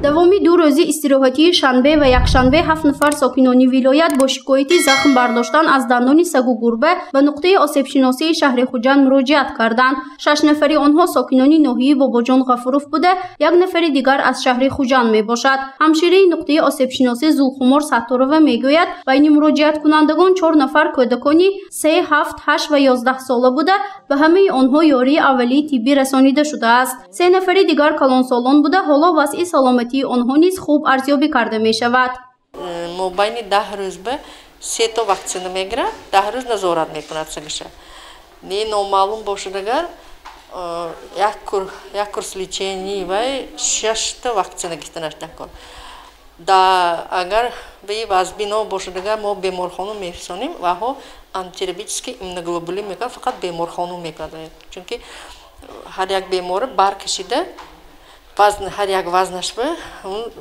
давоми 2 рӯзи истироҳатии шанбе ва якшанбе 7 нафар сокинони вилоят бо шикояти захм бардоштан аз дандони сагу гурбе ба нуқтаи осебшиносии шаҳри Хуҷанд муроҷиат карданд. 6 нафари онҳо сокинони ноҳияи Бобоҷон Ғафуров буда, як нафари дигар аз шаҳри Хуҷанд мебошад. ҳамшираи нуқтаи осебшиносӣ Зулхумор Сатторова мегӯяд, байни муроҷиаткунандагон 4 нафар кӯдакони 3, 7, 8 ва 11 сола буда, ба ҳамаи онҳо ёрии аввалии тиббӣ расонида шудааст. 3 нафари дигар калонсолон буда, ҳоло вазъи саломатии онҳо низ хуб арзёбӣ карда мешавад. Мобайни 10 рӯз ба 3 то ваксина мегирад, 10 рӯз назорат мекунад сагиша. Не номаълум бошад агар як курс лечении ва 6 та ваксина гирифтанаш накун. Агар ба вазбино бошад агар мо беморхона мефисонем ва ҳо антирабический иммуноглобулин мекунад, фақат беморхона мекунад. Чунки ҳар як бемори баркашида ҳар як вазнаш ба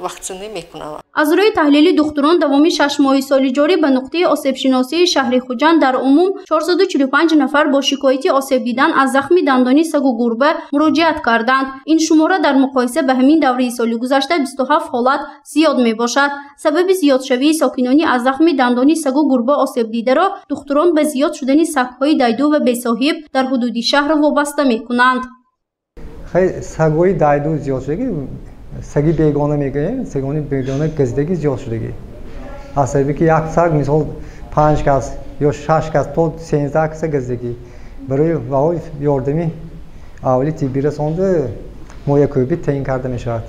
ваксина мекунад. аз рӯи таҳлили духтурон давоми 6 моҳи соли ҷорӣ ба нуқтаи осебшиносии шаҳри Хуҷанд дар умум 445 нафар бо шикояти осеб дидан аз захми дандони сагу гурба муроҷиат карданд. ин шумора дар муқоиса ба ҳамин давраи соли гузашта 27 ҳолат зиёд мебошад. сабаби зиёдшавии сокинони аз захми дандони сагу гурба осебдидаро духтурон ба зиёд шудани сагҳои дайду ва бесоҳиб дар ҳудуди шаҳр вобаста мекунанд. сагҳои дайду зиёд шудагӣ, саги бегона мегӯем, сагони бегона газидагӣ зиёд шудагӣ. аз сабаби ки як саг мисол 5 кас ё 6 кас то 13 каса газидагӣ барои ваҳои ёрдами аввали тиббӣ расонда моякӯбӣ таъин карда мешавад.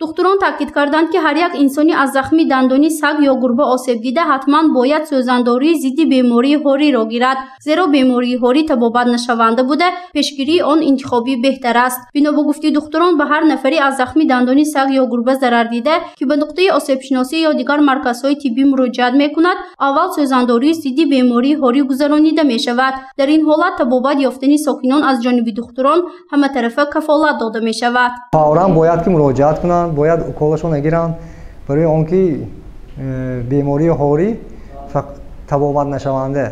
духтурон таъкид карданд ки ҳар як инсони аз захми дандони саг ё гурба осеб дида ҳатман бояд сӯзандории зидди бемории ҳориро гирад, зеро бемории ҳорӣ табобатнашаванда буда, пешгирии он интихоби беҳтар аст. бино ба гуфти духтурон ба ҳар нафари аз захми дандони саг ё гурба зарар дида, ки ба нуқтаи осебшиносӣ ё дигар марказҳои тиббӣ муроҷиат мекунад, аввал сӯзандории зидди бемории ҳорӣ гузаронида мешавад. дар ин ҳолат табобат ёфтани сокинон аз ҷониби духтурон ҳаматарафа кафолат дода мешавад. фавран бояд ки муроҷиат кунанд, бояд уколашон нагиранд барои он ки бемории ҳорӣ табобатнашаванда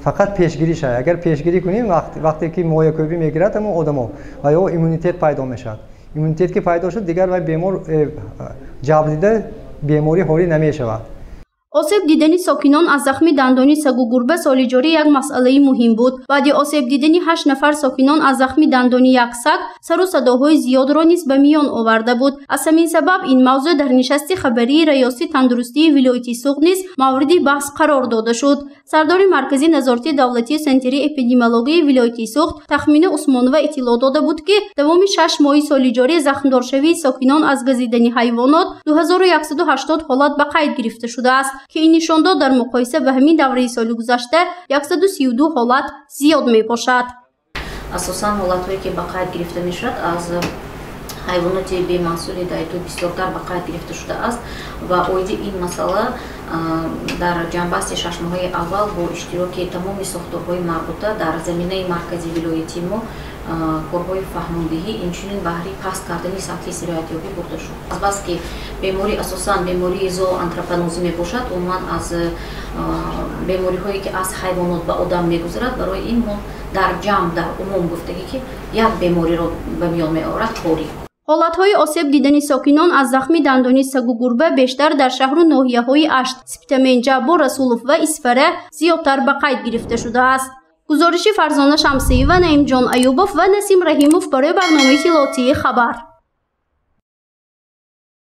фақат пешгирӣ шавад. агар пешгирӣ кунем вақте ки моякӯбӣ мегирад ҳамон одамо ва ё иммунитет пайдо мешавад. иммунитет ки пайдо шуд дигар вай бемор ҷабр дида бемории ҳорӣ намешавад. осеб дидани сокинон аз захми дандони сагу гурба соли ҷорӣ як масъалаи муҳим буд. баъди осеб дидани 8 нафар сокинон аз захми дандони як саг сару садоҳои зиёдро низ ба миён оварда буд. аз ҳамин сабаб ин мавзӯъ дар нишасти хабарии раёси тандурустии вилояти Суғд низ мавриди баҳс қарор дода шуд. сардори маркази назорати давлатии сентери эпидемиологияи вилояти Суғд Тахмина Усмонова иттилоъ дода буд ки давоми 6 моҳи соли ҷорӣ захмдоршавии сокинон аз газидани ҳайвонот 2180 ҳолат ба қайд гирифта шудааст, ки ин нишон дод дар муқоиса ба ҳамин давраи соли гузашта 132 ҳолат зиёд мебошад. асосан ҳолатҳое ки ба қайд гирифта мешавад аз ҳайвоноти бемаҳсули дайду бисёртар ба қайд гирифта шудааст ва оиди ин масъала дар ҷанбасти 6 моҳаи аввал бо иштироки тамоми сохторҳои марбута дар заминаи маркази вилояти мо корҳои фаҳмондиҳӣ инчунин баҳри паст кардани сатҳи сироятёбӣ бурда шуд. азбаски беморӣ асосан бемории зооантропонозӣ мебошад, умуман аз бемориҳое ки аз ҳайвонот ба одам мегузарад, барои ин мо дар ҷамъ дар умум гуфтагӣ ки як бемориро ба миён меорад ҳорӣ. ҳолатҳои осеб дидани сокинон аз захми дандони сагу гурба бештар дар шаҳру ноҳияҳои Ашт, Сиптамен, Ҷаббо Расулов ва Исфара зиёдтар ба қайд гирифта шудааст. гузориши Фарзона Шамсиева, Наимҷон Аюбов ва Насим Раҳимов барои барномаи иттилоотии Хабар.